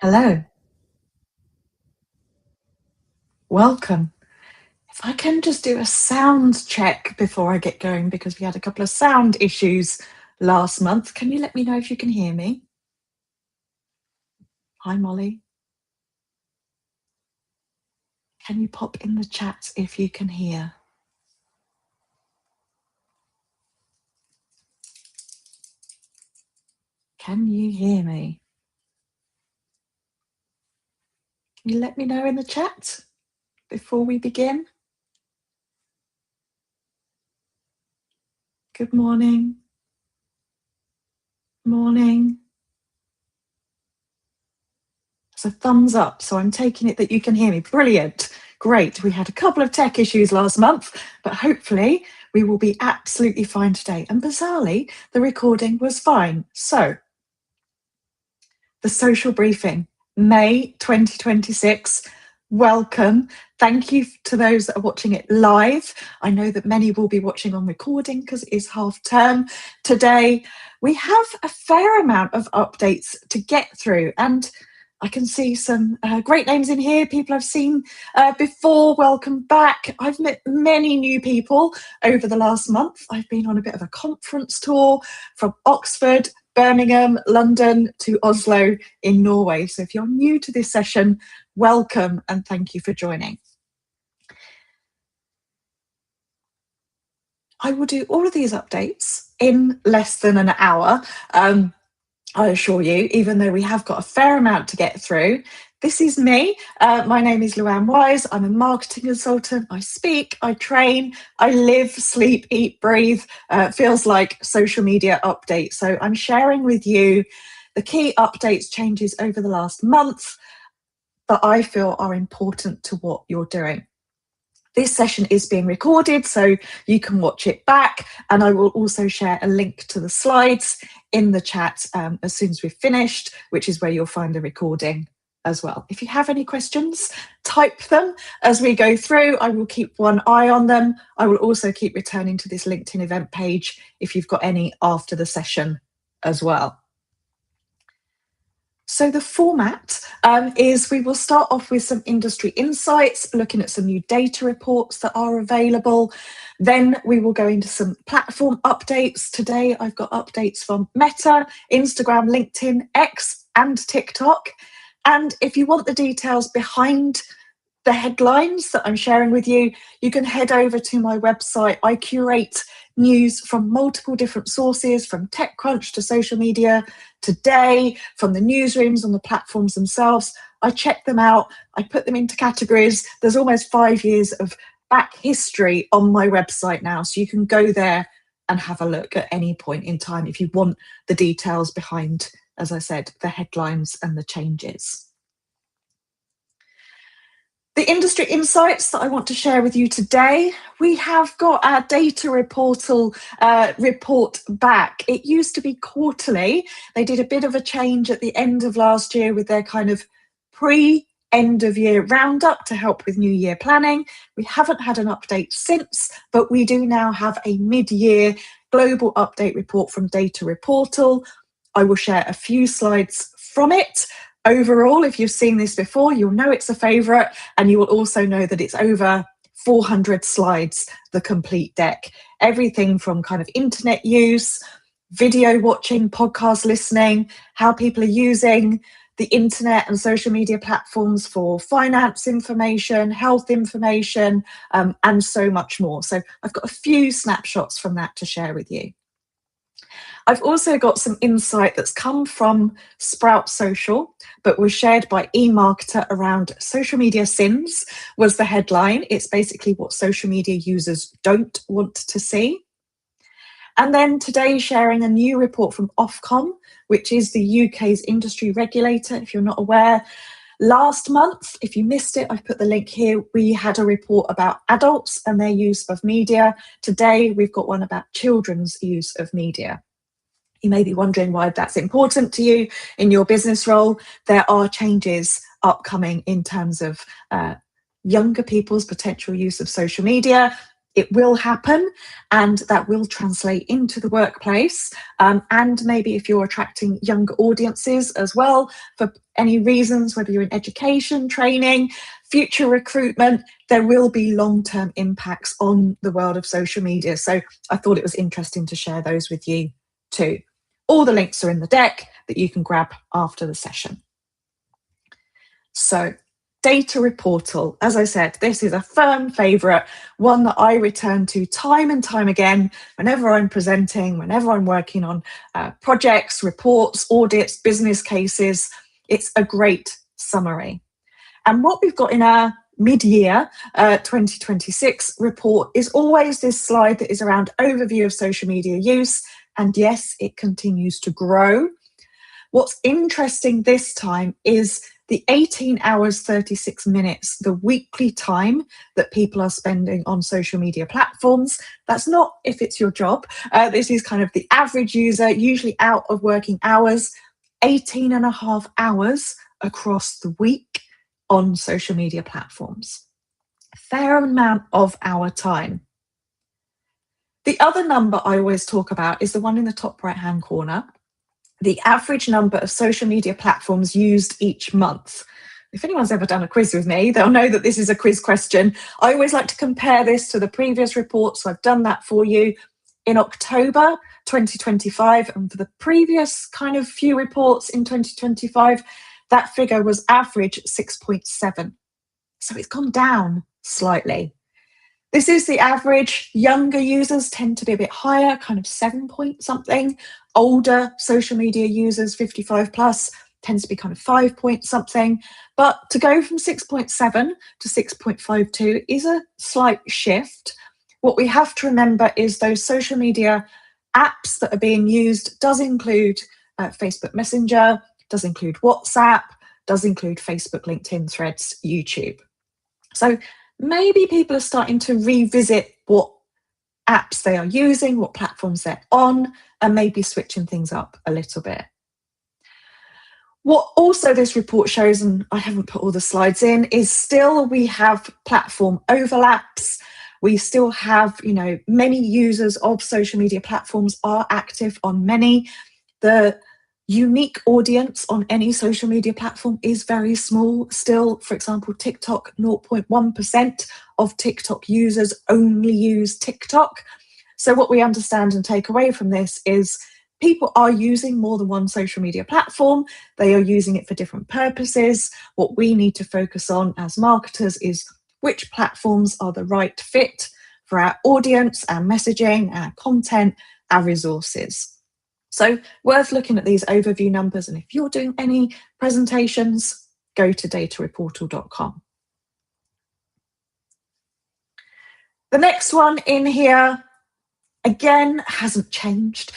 Hello, welcome. If I can just do a sound check before I get going, because we had a couple of sound issues last month. Can you let me know if you can hear me? Hi, Molly. Can you pop in the chat if you can hear? Can you hear me? Can you let me know in the chat before we begin? Good morning. Morning. It's a thumbs up, so I'm taking it that you can hear me. Brilliant. Great. We had a couple of tech issues last month, but hopefully we will be absolutely fine today. And bizarrely, the recording was fine. So, the social briefing, May 2026. Welcome. Thank you to those that are watching it live. I know that many will be watching on recording because it is half term today. We have a fair amount of updates to get through, and I can see some great names in here, people I've seen before. Welcome back. I've met many new people over the last month. I've been on a bit of a conference tour from Oxford, Birmingham, London to Oslo in Norway. So if you're new to this session, welcome and thank you for joining. I will do all of these updates in less than an hour. I assure you, even though we have got a fair amount to get through. This is me. My name is Luan Wise. I'm a marketing consultant. I speak, I train, I live, sleep, eat, breathe. Feels like social media updates. So I'm sharing with you the key updates, changes over the last month that I feel are important to what you're doing. This session is being recorded, so you can watch it back, and I will also share a link to the slides in the chat as soon as we've finished, which is where you'll find the recording as well. If you have any questions, type them as we go through. I will keep one eye on them. I will also keep returning to this LinkedIn event page if you've got any after the session as well. So the format is we will start off with some industry insights, looking at some new data reports that are available. Then we will go into some platform updates. Today I've got updates from Meta, Instagram, LinkedIn, X and TikTok. And if you want the details behind the headlines that I'm sharing with you, you can head over to my website. I curate news from multiple different sources, from TechCrunch to Social Media Today, from the newsrooms on the platforms themselves. I check them out, I put them into categories. There's almost 5 years of back history on my website now, so you can go there and have a look at any point in time if you want the details behind, as I said, the headlines and the changes. The industry insights that I want to share with you today, we have got our DataReportal report back. It used to be quarterly. They did a bit of a change at the end of last year with their kind of pre-end of year roundup to help with new year planning. We haven't had an update since, but we do now have a mid-year global update report from DataReportal. I will share a few slides from it. Overall, if you've seen this before, you'll know it's a favourite, and you will also know that it's over 400 slides, the complete deck. Everything from kind of internet use, video watching, podcast listening, how people are using the internet and social media platforms for finance information, health information, and so much more. So I've got a few snapshots from that to share with you. I've also got some insight that's come from Sprout Social, but was shared by eMarketer around social media sins was the headline. It's basically what social media users don't want to see. And then today sharing a new report from Ofcom, which is the UK's industry regulator, if you're not aware. Last month, if you missed it, I've put the link here, we had a report about adults and their use of media. Today, we've got one about children's use of media. You may be wondering why that's important to you in your business role. There are changes upcoming in terms of younger people's potential use of social media. It will happen, and that will translate into the workplace. And maybe if you're attracting younger audiences as well, for any reasons, whether you're in education, training, future recruitment, there will be long-term impacts on the world of social media. So I thought it was interesting to share those with you too. All the links are in the deck that you can grab after the session. So DataReportal, as I said, this is a firm favourite, one that I return to time and time again whenever I'm presenting, whenever I'm working on projects, reports, audits, business cases. It's a great summary. And what we've got in our mid-year 2026 report is always this slide that is around overview of social media use. And yes, it continues to grow. What's interesting this time is the 18 hours, 36 minutes, the weekly time that people are spending on social media platforms. That's not if it's your job. This is kind of the average user, usually out of working hours, 18 and a half hours across the week on social media platforms. Fair amount of our time. The other number I always talk about is the one in the top right-hand corner. The average number of social media platforms used each month. If anyone's ever done a quiz with me, they'll know that this is a quiz question. I always like to compare this to the previous report, so I've done that for you. In October 2025, and for the previous kind of few reports in 2025, that figure was average 6.7. So it's gone down slightly. This is the average. Younger users tend to be a bit higher, kind of 7 point something. Older social media users, 55 plus, tends to be kind of 5 point something. But to go from 6.7 to 6.52 is a slight shift. What we have to remember is those social media apps that are being used does include Facebook Messenger, does include WhatsApp, does include Facebook, LinkedIn, Threads, YouTube. So maybe people are starting to revisit what apps they are using, what platforms they're on, and maybe switching things up a little bit. What also this report shows, and I haven't put all the slides in, is still we have platform overlaps. We still have, many users of social media platforms are active on many. The unique audience on any social media platform is very small still. For example, TikTok, 0.1% of TikTok users only use TikTok. So what we understand and take away from this is people are using more than one social media platform. They are using it for different purposes. What we need to focus on as marketers is which platforms are the right fit for our audience, our messaging, our content, our resources. So worth looking at these overview numbers. And if you're doing any presentations, go to datareportal.com. The next one in here, again, hasn't changed.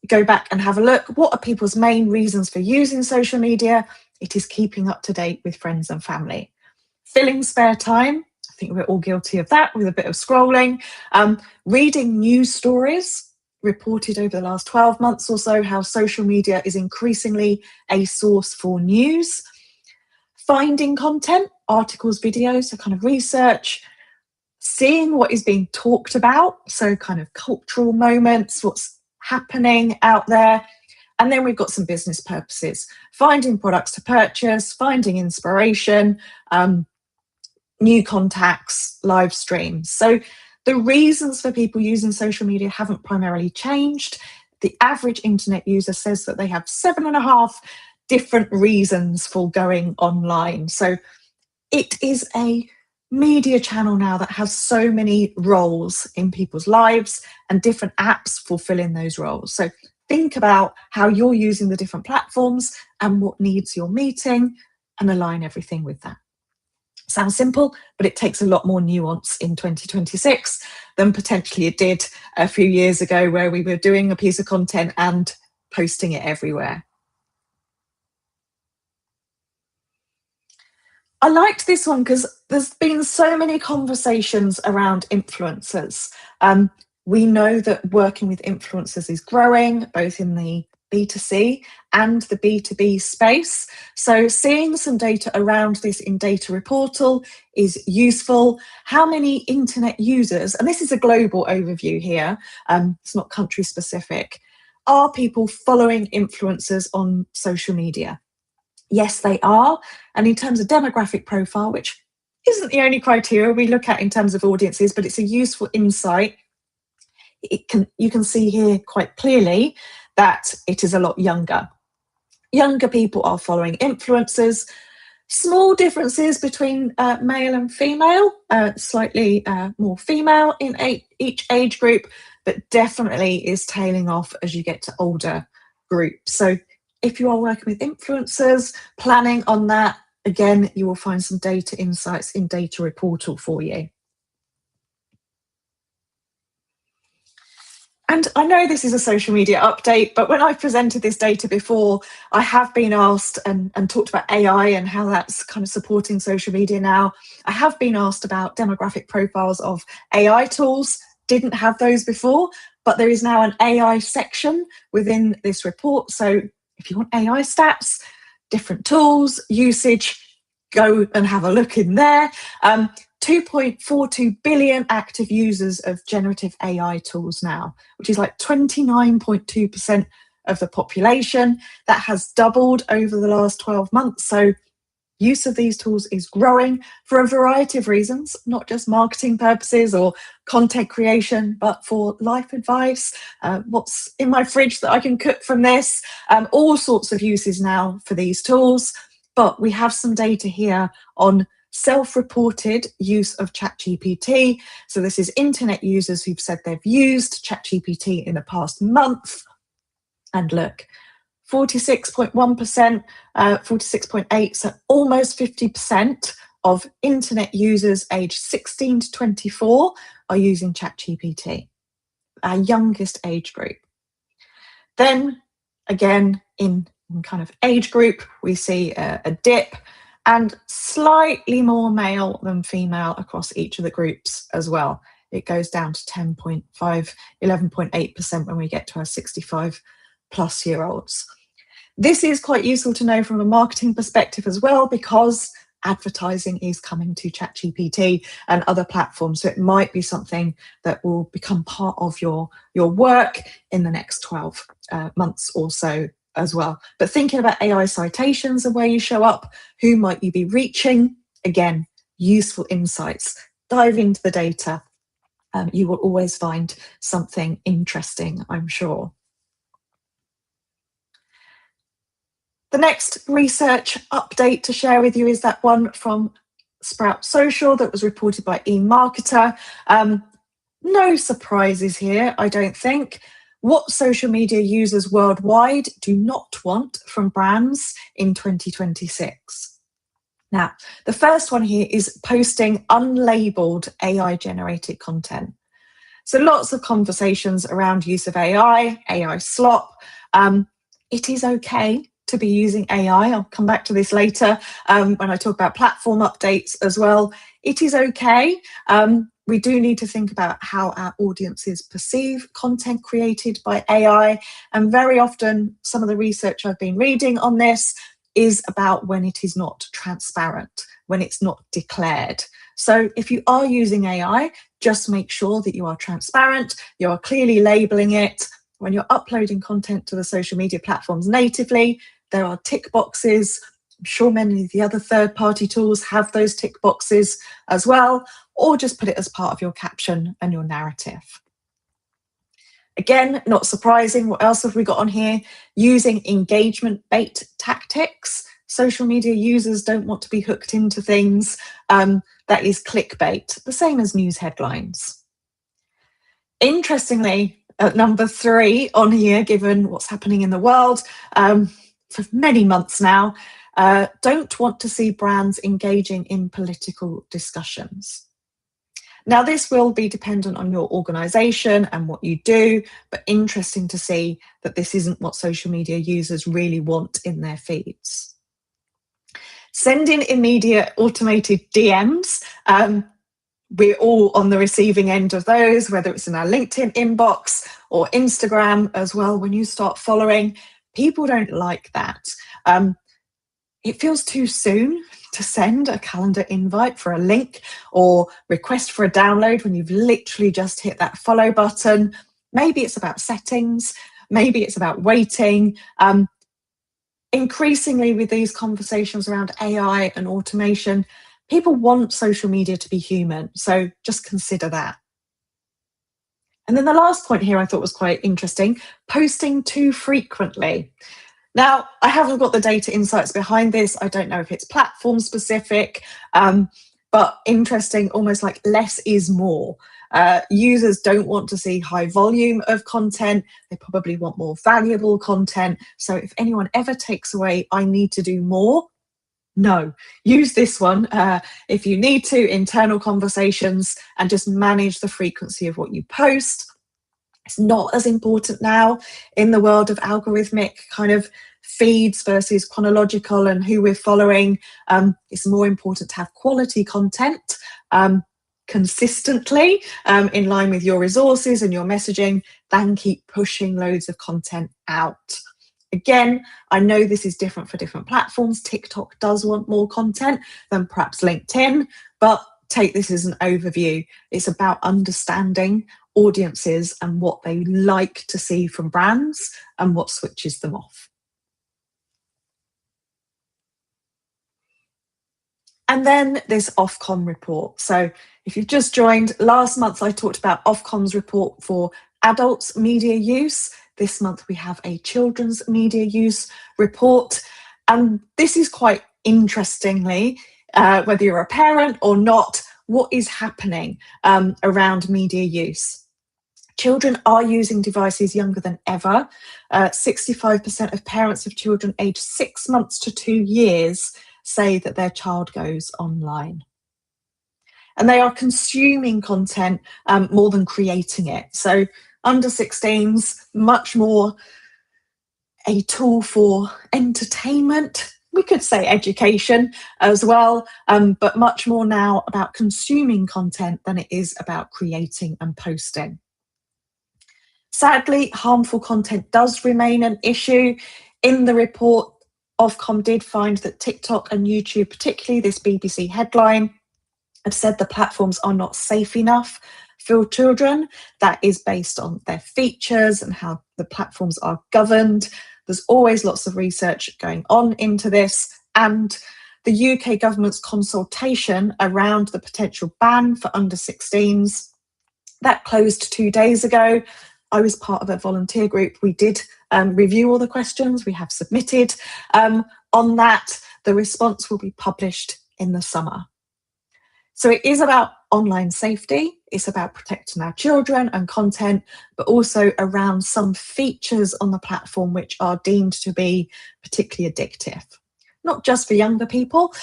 Go back and have a look. What are people's main reasons for using social media? It is keeping up to date with friends and family. Filling spare time. I think we're all guilty of that with a bit of scrolling. Reading news stories. Reported over the last 12 months or so how social media is increasingly a source for news. Finding content, articles, videos, so kind of research. Seeing what is being talked about, so kind of cultural moments, what's happening out there. And then we've got some business purposes, finding products to purchase, finding inspiration, new contacts, live streams. So the reasons for people using social media haven't primarily changed. The average internet user says that they have 7.5 different reasons for going online. So it is a media channel now that has so many roles in people's lives and different apps fulfilling those roles. So think about how you're using the different platforms and what needs you're meeting and align everything with that. Sounds simple, but it takes a lot more nuance in 2026 than potentially it did a few years ago, where we were doing a piece of content and posting it everywhere. I liked this one because there's been so many conversations around influencers. We know that working with influencers is growing, both in the B2C and the B2B space. So seeing some data around this in DataReportal is useful. How many internet users, and this is a global overview here, it's not country specific, are people following influencers on social media? Yes, they are. And in terms of demographic profile, which isn't the only criteria we look at in terms of audiences, but it's a useful insight, you can see here quite clearly that it is a lot younger. Younger people are following influencers. Small differences between male and female, slightly more female in each age group, but definitely is tailing off as you get to older groups. So if you are working with influencers, planning on that, again, you will find some data insights in DataReportal for you. And I know this is a social media update, but when I've presented this data before, I have been asked and talked about AI and how that's kind of supporting social media now. I have been asked about demographic profiles of AI tools. Didn't have those before, but there is now an AI section within this report. So if you want AI stats, different tools, usage, go and have a look in there. 2.42 billion active users of generative AI tools now, which is like 29.2% of the population. That has doubled over the last 12 months. So use of these tools is growing for a variety of reasons, not just marketing purposes or content creation, but for life advice, what's in my fridge that I can cook from this, all sorts of uses now for these tools. But we have some data here on self-reported use of ChatGPT. So this is internet users who've said they've used ChatGPT in the past month. And look, 46.1%, 46.8%, so almost 50% of internet users aged 16 to 24 are using ChatGPT, our youngest age group. Then again, in kind of age group, we see a dip, and slightly more male than female across each of the groups as well. It goes down to 10.5, 11.8% when we get to our 65 plus year olds. This is quite useful to know from a marketing perspective as well, because advertising is coming to ChatGPT and other platforms. So it might be something that will become part of your work in the next 12 months or so as well. But thinking about AI citations and where you show up, who might you be reaching? Again, useful insights. Dive into the data. You will always find something interesting, I'm sure. The next research update to share with you is that one from Sprout Social that was reported by eMarketer. No surprises here, I don't think. What social media users worldwide do not want from brands in 2026. Now, the first one here is posting unlabeled AI-generated content. So lots of conversations around use of AI slop. It is okay to be using AI. I'll come back to this later when I talk about platform updates as well. It is okay. We do need to think about how our audiences perceive content created by AI. And very often, some of the research I've been reading on this is about when it is not transparent, when it's not declared. So if you are using AI, just make sure that you are transparent, you are clearly labeling it. When you're uploading content to the social media platforms natively, there are tick boxes. I'm sure many of the other third-party tools have those tick boxes as well, or just put it as part of your caption and your narrative. Again, not surprising. What else have we got on here? Using engagement bait tactics. Social media users don't want to be hooked into things that is clickbait, the same as news headlines. Interestingly, at number 3 on here, given what's happening in the world for many months now, don't want to see brands engaging in political discussions. Now, this will be dependent on your organisation and what you do, but interesting to see that this isn't what social media users really want in their feeds. Sending immediate automated DMs. We're all on the receiving end of those, whether it's in our LinkedIn inbox or Instagram as well. When you start following People don't like that. It feels too soon to send a calendar invite for a link or request for a download when you've literally just hit that follow button. Maybe it's about settings, maybe it's about waiting. Increasingly, with these conversations around AI and automation, people want social media to be human, so just consider that. And then the last point here I thought was quite interesting, posting too frequently. Now, I haven't got the data insights behind this. I don't know if it's platform specific, but interesting, almost like less is more. Users don't want to see high volume of content. They probably want more valuable content. So if anyone ever takes away, I need to do more, no, use this one if you need to, internal conversations, and just manage the frequency of what you post. It's not as important now in the world of algorithmic kind of feeds versus chronological and who we're following. It's more important to have quality content consistently in line with your resources and your messaging than keep pushing loads of content out. Again, I know this is different for different platforms. TikTok does want more content than perhaps LinkedIn, but take this as an overview. It's about understanding audiences and what they like to see from brands and what switches them off. And then this Ofcom report. So if you've just joined, last month I talked about Ofcom's report for adults' media use. This month we have a children's media use report. And this is quite interestingly, whether you're a parent or not, what is happening around media use. Children are using devices younger than ever. 65% of parents of children aged 6 months to 2 years say that their child goes online. And they are consuming content more than creating it. So under 16s, much more a tool for entertainment. We could say education as well, but much more now about consuming content than it is about creating and posting. Sadly, harmful content does remain an issue. In the report, Ofcom did find that TikTok and YouTube, particularly this BBC headline, have said the platforms are not safe enough for children. That is based on their features and how the platforms are governed. There's always lots of research going on into this, and the UK government's consultation around the potential ban for under 16s, that closed 2 days ago. I was part of a volunteer group. We did review all the questions we have submitted. On that, the response will be published in the summer. So it is about online safety. It's about protecting our children and content, but also around some features on the platform which are deemed to be particularly addictive. Not just for younger people.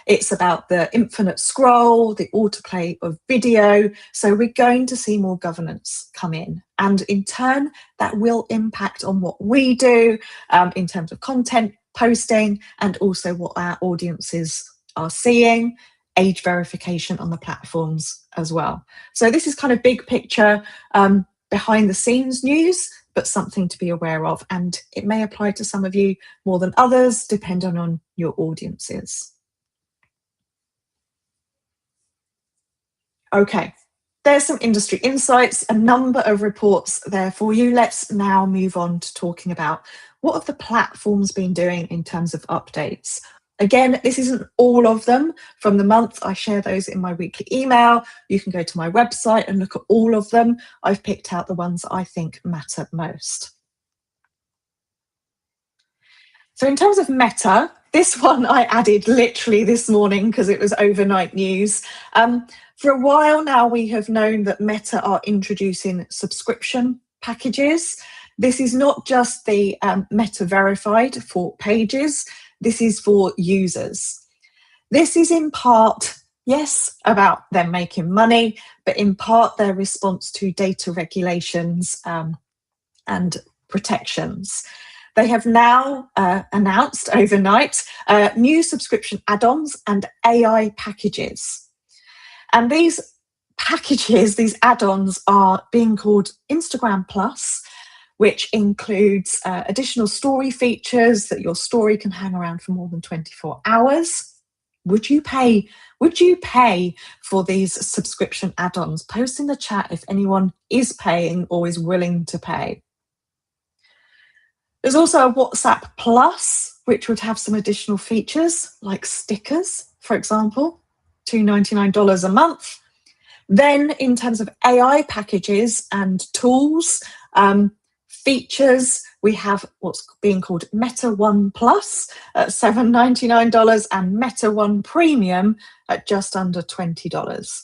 It's about the infinite scroll, the autoplay of video. So we're going to see more governance come in. And in turn, that will impact on what we do in terms of content posting and also what our audiences are seeing, age verification on the platforms as well. So this is kind of big picture behind the scenes news, but something to be aware of, and it may apply to some of you more than others, depending on your audiences. Okay, there's some industry insights, a number of reports there for you. Let's now move on to talking about what have the platforms been doing in terms of updates. Again, this isn't all of them from the month. I share those in my weekly email. You can go to my website and look at all of them. I've picked out the ones that I think matter most. So in terms of Meta, this one I added literally this morning because it was overnight news. For a while now, we have known that Meta are introducing subscription packages. This is not just the Meta verified for pages. This is for users. This is in part, yes, about them making money, but in part their response to data regulations and protections. They have now announced overnight new subscription add-ons and AI packages. And these packages, these add-ons, are being called Instagram Plus, which includes additional story features that your story can hang around for more than 24 hours. Would you pay for these subscription add-ons? Post in the chat if anyone is paying or is willing to pay. There's also a WhatsApp Plus, which would have some additional features like stickers, for example, $2.99 a month. Then in terms of AI packages and tools, features, we have what's being called Meta One Plus at $7.99 and Meta One Premium at just under $20.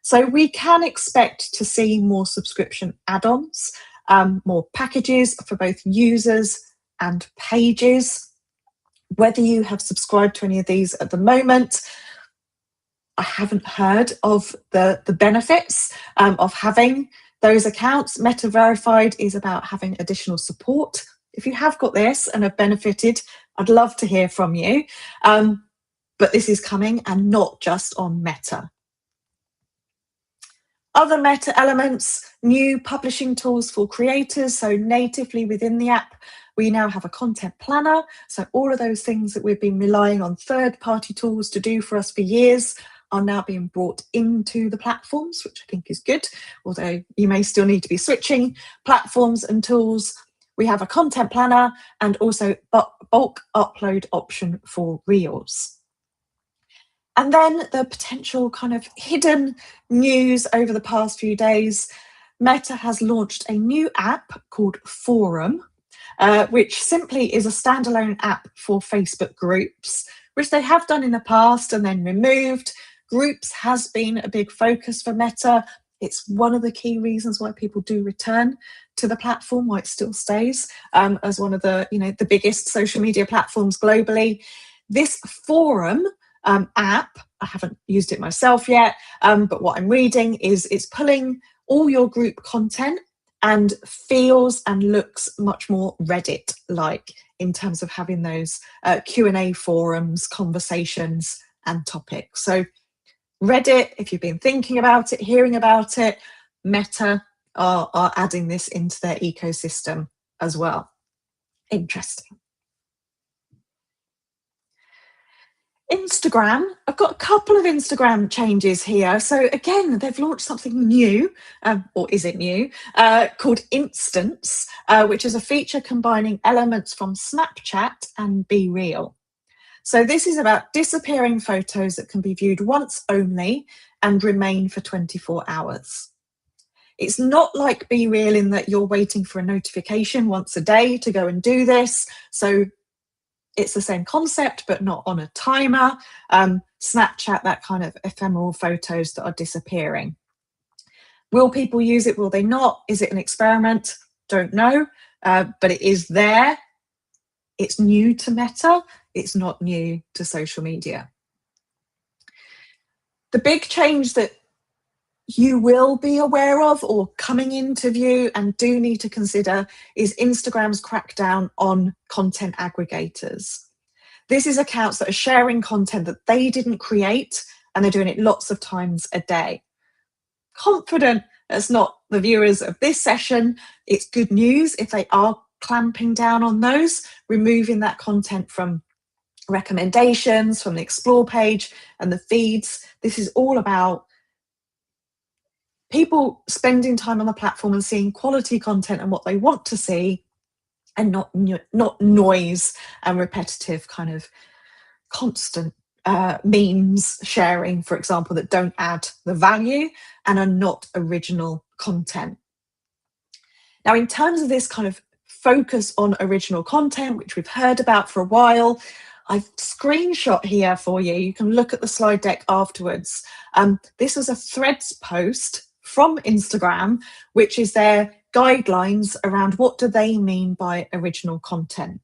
So we can expect to see more subscription add-ons, more packages for both users and pages. Whether you have subscribed to any of these at the moment, I haven't heard of the benefits of having those accounts. Meta Verified is about having additional support. If you have got this and have benefited, I'd love to hear from you. But this is coming, and not just on Meta. Other Meta elements, new publishing tools for creators. So natively within the app, we now have a content planner. So all of those things that we've been relying on third-party tools to do for us for years are now being brought into the platforms, which I think is good, although you may still need to be switching platforms and tools. We have a content planner and also bulk upload option for Reels. And then the potential kind of hidden news over the past few days. Meta has launched a new app called Forum, which simply is a standalone app for Facebook groups, which they have done in the past and then removed. Groups has been a big focus for Meta. It's one of the key reasons why people do return to the platform, why it still stays as one of the, the biggest social media platforms globally. This Forum app, I haven't used it myself yet, but what I'm reading is it's pulling all your group content and feels and looks much more Reddit-like in terms of having those Q&A forums, conversations and topics. So Reddit, if you've been thinking about it, hearing about it, Meta are adding this into their ecosystem as well. Interesting. Instagram, I've got a couple of Instagram changes here. So again, they've launched something new, or is it new, called Instance, which is a feature combining elements from Snapchat and Be Real. So this is about disappearing photos that can be viewed once only and remain for 24 hours. It's not like Be Real in that you're waiting for a notification once a day to go and do this. So it's the same concept, but not on a timer. Snapchat, that kind of ephemeral photos that are disappearing. Will people use it? Will they not? Is it an experiment? Don't know, but it is there. It's new to Meta. It's not new to social media. The big change that you will be aware of or coming into view and do need to consider is Instagram's crackdown on content aggregators. This is accounts that are sharing content that they didn't create, and they're doing it lots of times a day. Confident as not the viewers of this session, it's good news if they are clamping down on those, removing that content from recommendations, from the explore page and the feeds. This is all about people spending time on the platform and seeing quality content and what they want to see, and not noise and repetitive kind of constant memes sharing, for example, that don't add the value and are not original content. Now, in terms of this kind of focus on original content, which we've heard about for a while, I've screenshot here for you. You can look at the slide deck afterwards. This was a Threads post from Instagram, which is their guidelines around what do they mean by original content.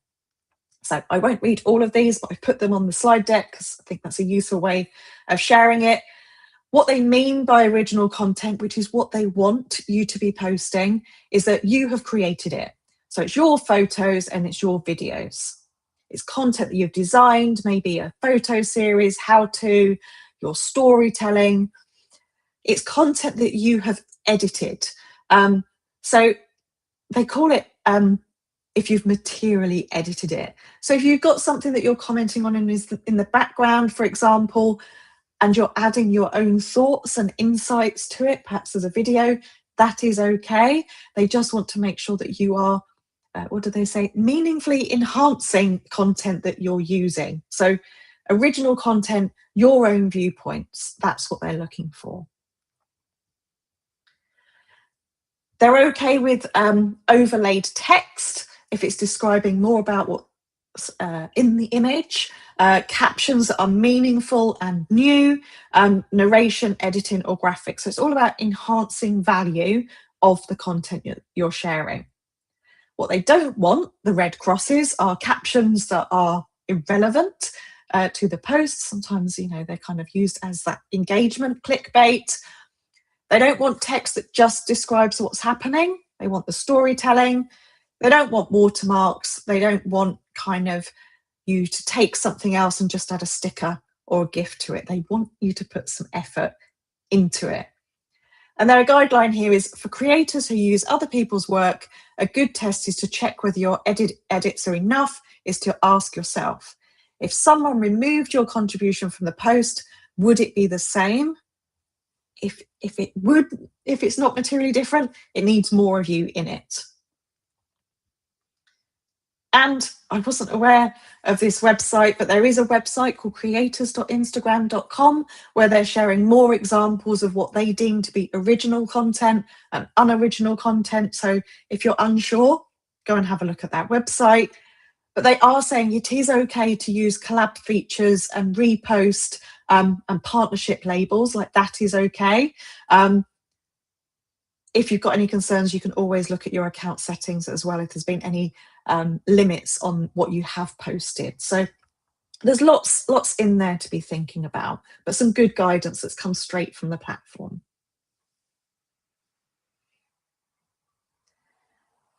So I won't read all of these, but I've put them on the slide deck because I think that's a useful way of sharing it. What they mean by original content, which is what they want you to be posting, is that you have created it. So it's your photos and it's your videos. It's content that you've designed, maybe a photo series, how-to, your storytelling. It's content that you have edited. So they call it if you've materially edited it. So if you've got something that you're commenting on in the background, for example, and you're adding your own thoughts and insights to it, perhaps as a video, that is okay. They just want to make sure that you are, what do they say, meaningfully enhancing content that you're using. So original content, your own viewpoints, that's what they're looking for. They're okay with overlaid text if it's describing more about what's in the image, captions that are meaningful and new, narration, editing, or graphics. So it's all about enhancing value of the content you're sharing. What they don't want, the red crosses, are captions that are irrelevant to the post. Sometimes, they're kind of used as that engagement, clickbait. They don't want text that just describes what's happening. They want the storytelling. They don't want watermarks. They don't want kind of you to take something else and just add a sticker or a GIF to it. They want you to put some effort into it. And their guideline here is for creators who use other people's work, a good test is to check whether your edits are enough, is to ask yourself, if someone removed your contribution from the post, would it be the same? If it's not materially different, it needs more of you in it. And I wasn't aware of this website, but there is a website called creators.instagram.com where they're sharing more examples of what they deem to be original content and unoriginal content. So if you're unsure, go and have a look at that website. But they are saying it is okay to use collab features and repost and partnership labels, like that is okay. If you've got any concerns, you can always look at your account settings as well if there's been any limits on what you have posted. So there's lots in there to be thinking about, but some good guidance that's come straight from the platform.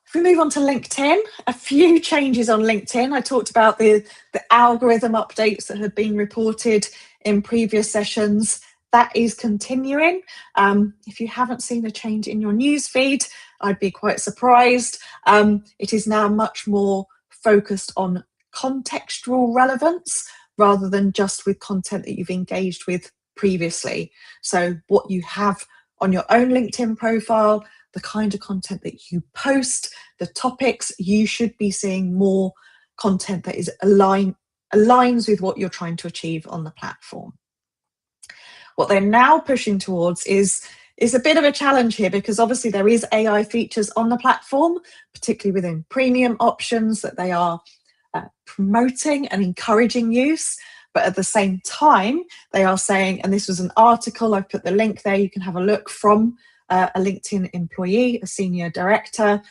If we move on to LinkedIn, a few changes on LinkedIn. I talked about the algorithm updates that had been reported in previous sessions. That is continuing. If you haven't seen a change in your newsfeed, I'd be quite surprised. It is now much more focused on contextual relevance rather than just with content that you've engaged with previously. So what you have on your own LinkedIn profile, the kind of content that you post, the topics, you should be seeing more content that is aligns with what you're trying to achieve on the platform. What they're now pushing towards is a bit of a challenge here, because obviously there is AI features on the platform, particularly within premium options that they are promoting and encouraging use. But at the same time, they are saying, and this was an article, I've put the link there, you can have a look from a LinkedIn employee, a senior director.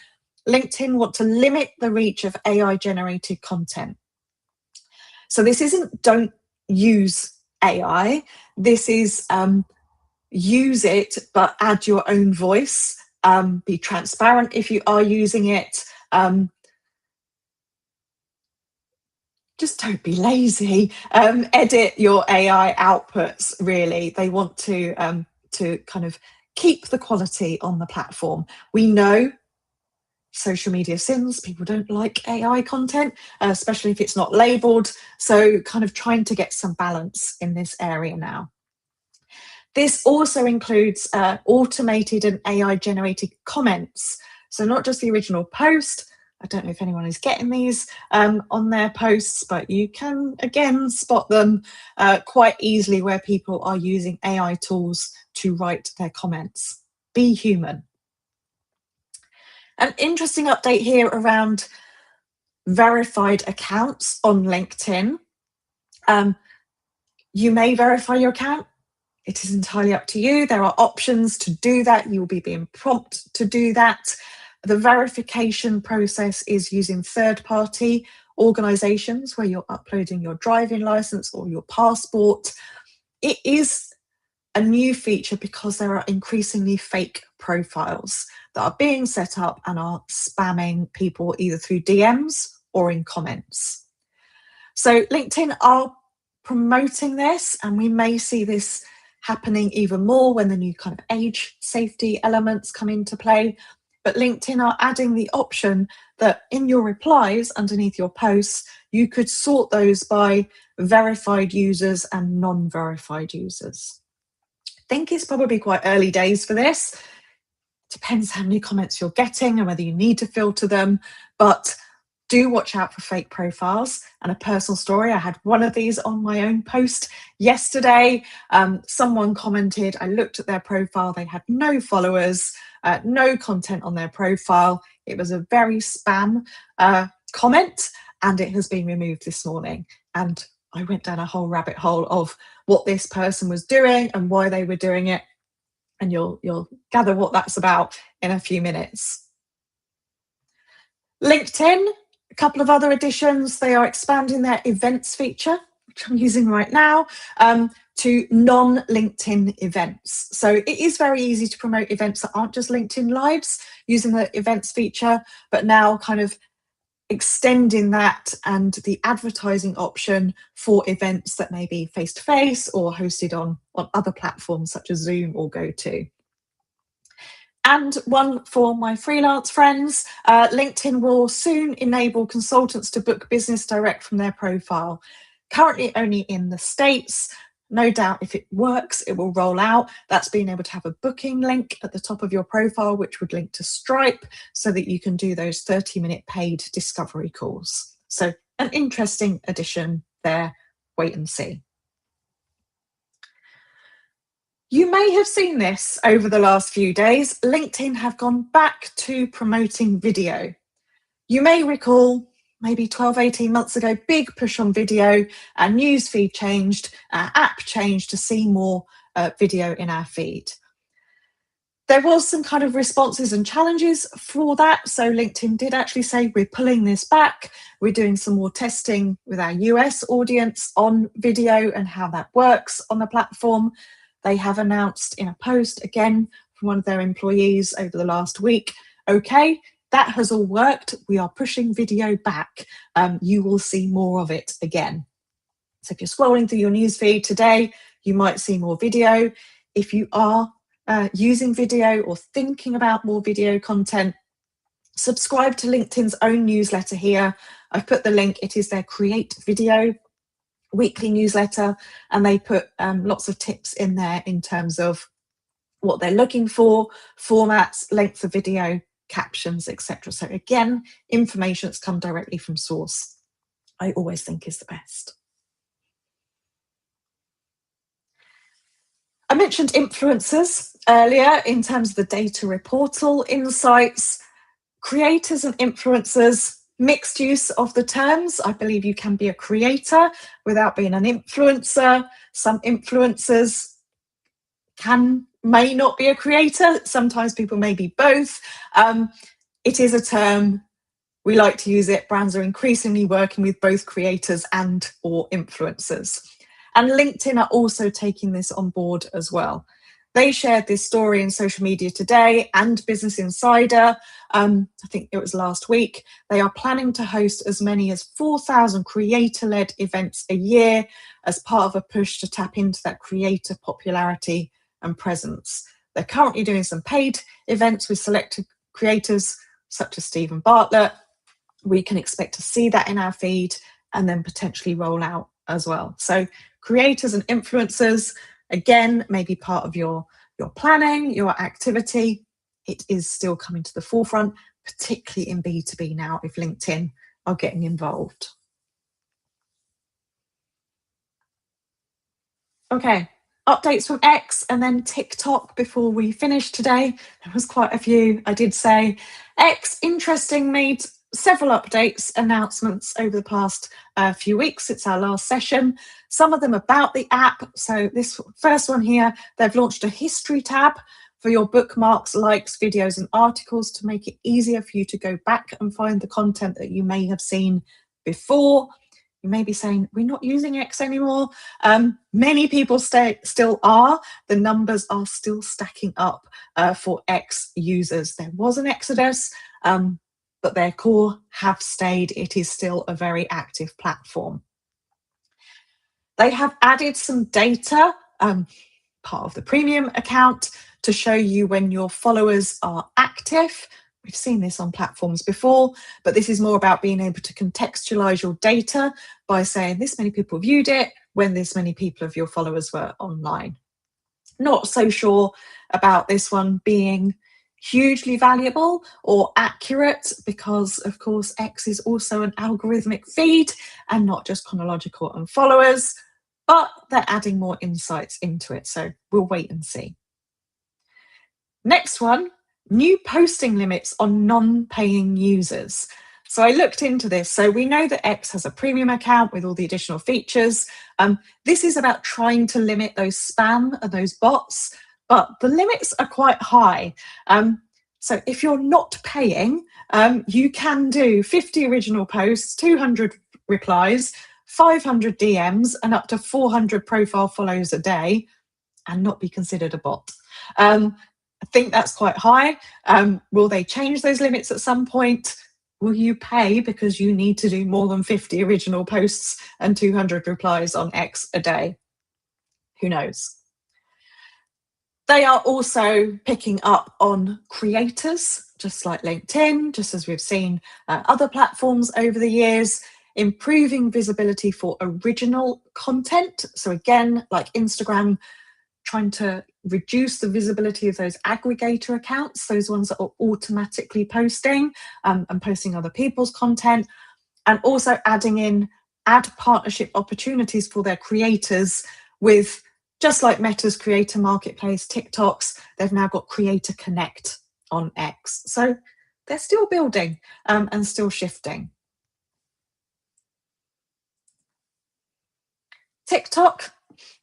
LinkedIn want to limit the reach of AI-generated content. So this isn't don't use AI, this is use it, but add your own voice, be transparent if you are using it. Just don't be lazy. Edit your AI outputs, really. They want to kind of keep the quality on the platform. We know social media sins, people don't like AI content, especially if it's not labeled. So kind of trying to get some balance in this area now. This also includes automated and AI-generated comments. So not just the original post. I don't know if anyone is getting these on their posts, but you can, again, spot them quite easily where people are using AI tools to write their comments. Be human. An interesting update here around verified accounts on LinkedIn. You may verify your account. It is entirely up to you. There are options to do that. You will be being prompted to do that. The verification process is using third-party organisations where you're uploading your driving licence or your passport. It is a new feature because there are increasingly fake profiles that are being set up and are spamming people either through DMs or in comments. So LinkedIn are promoting this, and we may see this happening even more when the new kind of age safety elements come into play. But LinkedIn are adding the option that in your replies underneath your posts, you could sort those by verified users and non-verified users. I think it's probably quite early days for this. Depends how many comments you're getting and whether you need to filter them, but do watch out for fake profiles. And a personal story, I had one of these on my own post yesterday. Someone commented, I looked at their profile, they had no followers, no content on their profile. It was a very spam comment, and it has been removed this morning. And I went down a whole rabbit hole of what this person was doing and why they were doing it. And you'll gather what that's about in a few minutes. LinkedIn, a couple of other additions. They are expanding their events feature, which I'm using right now, to non-LinkedIn events. So it is very easy to promote events that aren't just LinkedIn Lives using the events feature, but now kind of extending that and the advertising option for events that may be face-to-face or hosted on other platforms such as Zoom or GoTo. And one for my freelance friends, LinkedIn will soon enable consultants to book business direct from their profile. Currently only in the States. No doubt if it works, it will roll out. That's being able to have a booking link at the top of your profile, which would link to Stripe so that you can do those 30-minute paid discovery calls. So an interesting addition there. Wait and see. You may have seen this over the last few days. LinkedIn have gone back to promoting video. You may recall maybe 12, 18 months ago, big push on video, our newsfeed changed, our app changed to see more video in our feed. There was some kind of responses and challenges for that. So LinkedIn did actually say, we're pulling this back. We're doing some more testing with our US audience on video and how that works on the platform. They have announced in a post, again, from one of their employees over the last week, okay, that has all worked. We are pushing video back. You will see more of it again. So if you're scrolling through your newsfeed today, you might see more video. If you are using video or thinking about more video content, subscribe to LinkedIn's own newsletter here. I've put the link. It is their Create Video weekly newsletter, and they put lots of tips in there in terms of what they're looking for, formats, length of video, captions, etc. So again, information that's come directly from source, I always think is the best. I mentioned influencers earlier in terms of the DataReportal insights. Creators and influencers, mixed use of the terms. I believe you can be a creator without being an influencer. Some influencers may not be a creator. Sometimes people may be both. It is a term, we like to use it. Brands are increasingly working with both creators and or influencers. And LinkedIn are also taking this on board as well. They shared this story in Social Media Today and Business Insider. I think it was last week. They are planning to host as many as 4,000 creator-led events a year as part of a push to tap into that creator popularity and presence. They're currently doing some paid events with selected creators such as Stephen Bartlett. We can expect to see that in our feed and then potentially roll out as well. So creators and influencers, again, maybe part of your planning, your activity. It is still coming to the forefront, particularly in B2B now if LinkedIn are getting involved. Okay, updates from X and then TikTok before we finish today. There was quite a few, I did say. X, interesting, made several updates, announcements over the past few weeks since our last session. Some of them about the app. So this first one here, they've launched a history tab for your bookmarks, likes, videos, and articles to make it easier for you to go back and find the content that you may have seen before. You may be saying, we're not using X anymore. Many people still are. The numbers are still stacking up for X users. There was an exodus, but their core have stayed. It is still a very active platform. They have added some data, part of the premium account, to show you when your followers are active, We've seen this on platforms before, but this is more about being able to contextualize your data by saying this many people viewed it when this many people of your followers were online. Not so sure about this one being hugely valuable or accurate because, of course, X is also an algorithmic feed and not just chronological and followers, but they're adding more insights into it. So we'll wait and see. Next one, new posting limits on non-paying users. So I looked into this. So we know that X has a premium account with all the additional features. This is about trying to limit those spam and those bots, but the limits are quite high. So if you're not paying, you can do 50 original posts, 200 replies, 500 DMs, and up to 400 profile follows a day and not be considered a bot. I think that's quite high. Will they change those limits at some point? Will you pay because you need to do more than 50 original posts and 200 replies on X a day? Who knows? They are also picking up on creators, just like LinkedIn, just as we've seen other platforms over the years, improving visibility for original content. So again, like Instagram, trying to reduce the visibility of those aggregator accounts, those ones that are automatically posting and posting other people's content, and also adding in ad partnership opportunities for their creators with, just like Meta's Creator Marketplace, TikTok's, they've now got Creator Connect on X. So they're still building and still shifting. TikTok,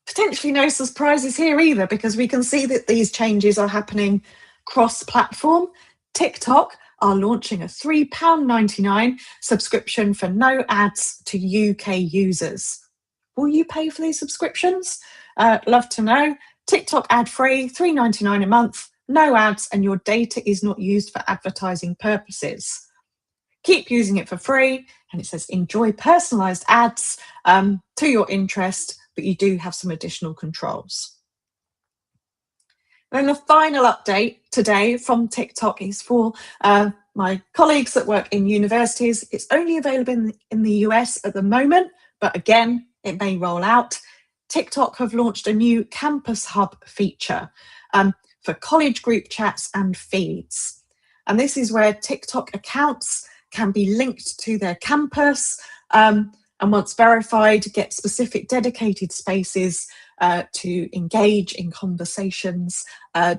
potentially no surprises here either, because we can see that these changes are happening cross-platform. TikTok are launching a £3.99 subscription for no ads to UK users. Will you pay for these subscriptions? Love to know. TikTok ad-free, £3.99 a month, no ads, and your data is not used for advertising purposes. Keep using it for free, and it says enjoy personalised ads to your interest, but you do have some additional controls. And then the final update today from TikTok is for my colleagues that work in universities. It's only available in the US at the moment, but again, it may roll out. TikTok have launched a new Campus Hub feature for college group chats and feeds. And this is where TikTok accounts can be linked to their campus, and once verified, get specific dedicated spaces to engage in conversations,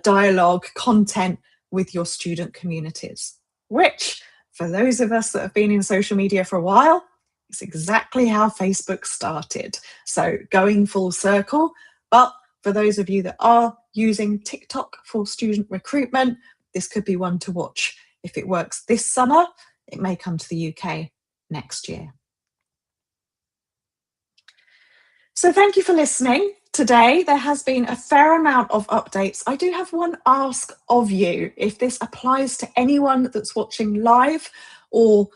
dialogue, content with your student communities, which, for those of us that have been in social media for a while, is exactly how Facebook started. So going full circle. But for those of you that are using TikTok for student recruitment, this could be one to watch. If it works this summer, it may come to the UK next year. So thank you for listening today. There has been a fair amount of updates. I do have one ask of you. If this applies to anyone that's watching live or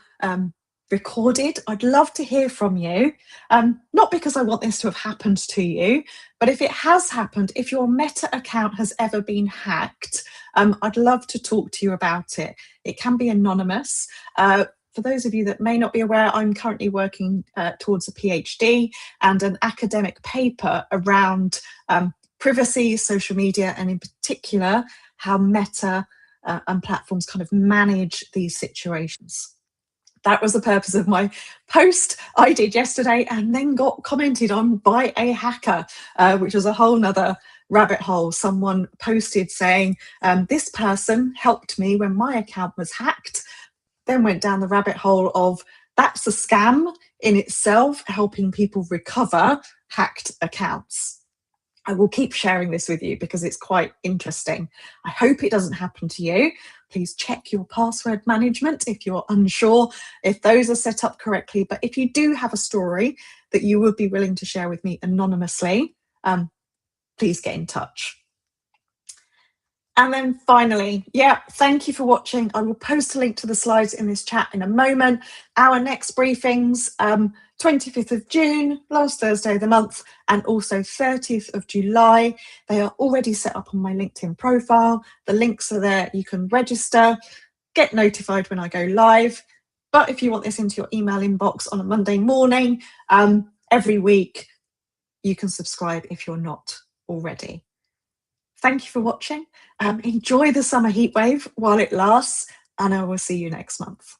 recorded, I'd love to hear from you. Not because I want this to have happened to you, but if it has happened, if your Meta account has ever been hacked, I'd love to talk to you about it. It can be anonymous. For those of you that may not be aware, I'm currently working towards a PhD and an academic paper around privacy, social media, and in particular, how Meta and platforms kind of manage these situations. That was the purpose of my post I did yesterday and then got commented on by a hacker, which was a whole nother rabbit hole. Someone posted saying, this person helped me when my account was hacked. Then went down the rabbit hole of that's a scam in itself, helping people recover hacked accounts. I will keep sharing this with you because it's quite interesting. I hope it doesn't happen to you. Please check your password management if you're unsure if those are set up correctly. But if you do have a story that you would be willing to share with me anonymously, please get in touch. And then finally, thank you for watching. I will post a link to the slides in this chat in a moment. Our next briefings, 25th of June, last Thursday of the month, and also 30th of July. They are already set up on my LinkedIn profile. The links are there. You can register. get notified when I go live. But if you want this into your email inbox on a Monday morning, every week, you can subscribe if you're not already. Thank you for watching. Enjoy the summer heatwave while it lasts, and I will see you next month.